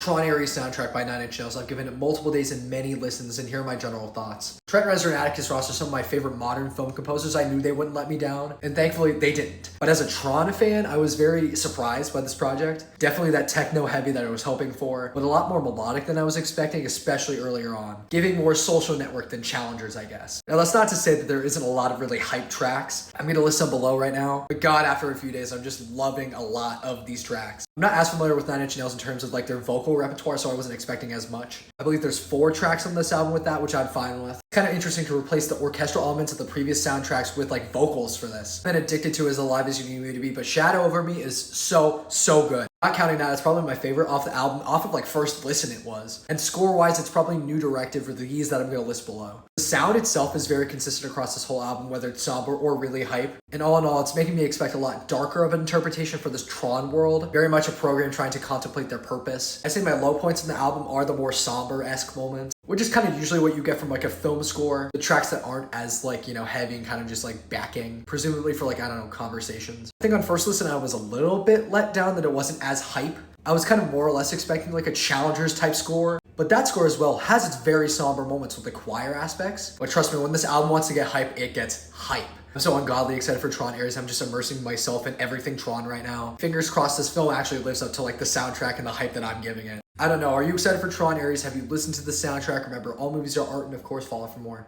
Tron Ares soundtrack by 9 Inch Nails. I've given it multiple days and many listens, and here are my general thoughts. Trent Reznor and Atticus Ross are some of my favorite modern film composers. I knew they wouldn't let me down, and thankfully they didn't. But as a Tron fan, I was very surprised by this project. Definitely that techno heavy that I was hoping for, but a lot more melodic than I was expecting, especially earlier on. Giving more Social Network than Challengers, I guess. Now that's not to say that there isn't a lot of really hype tracks. I'm gonna list them below right now, but God, after a few days, I'm just loving a lot of these tracks. I'm not as familiar with 9 Inch Nails in terms of like their vocal repertoire, so I wasn't expecting as much. I believe there's 4 tracks on this album with that, which I'm fine with. It's kind of interesting to replace the orchestral elements of the previous soundtracks with like vocals for this. I've been addicted to As Alive As You Need Me To Be, but Shadow Over Me is so good. Not counting that, it's probably my favorite off the album. Off of like first listen it was. And score-wise, it's probably new directive for these that I'm going to list below. The sound itself is very consistent across this whole album, whether it's somber or really hype. And all in all, it's making me expect a lot darker of an interpretation for this Tron world. Very much a program trying to contemplate their purpose. I say my low points in the album are the more somber-esque moments, which is kind of usually what you get from like a film score. The tracks that aren't as like, you know, heavy and kind of just like backing, presumably for like, I don't know, conversations. I think on first listen, I was a little bit let down that it wasn't as hype. I was kind of more or less expecting like a Challengers type score, but that score as well has its very somber moments with the choir aspects. But trust me, when this album wants to get hype, it gets hype. I'm so ungodly excited for Tron Ares. I'm just immersing myself in everything Tron right now. Fingers crossed this film actually lives up to like the soundtrack and the hype that I'm giving it. I don't know, are you excited for Tron Ares? Have you listened to the soundtrack? Remember, all movies are art, and of course follow for more.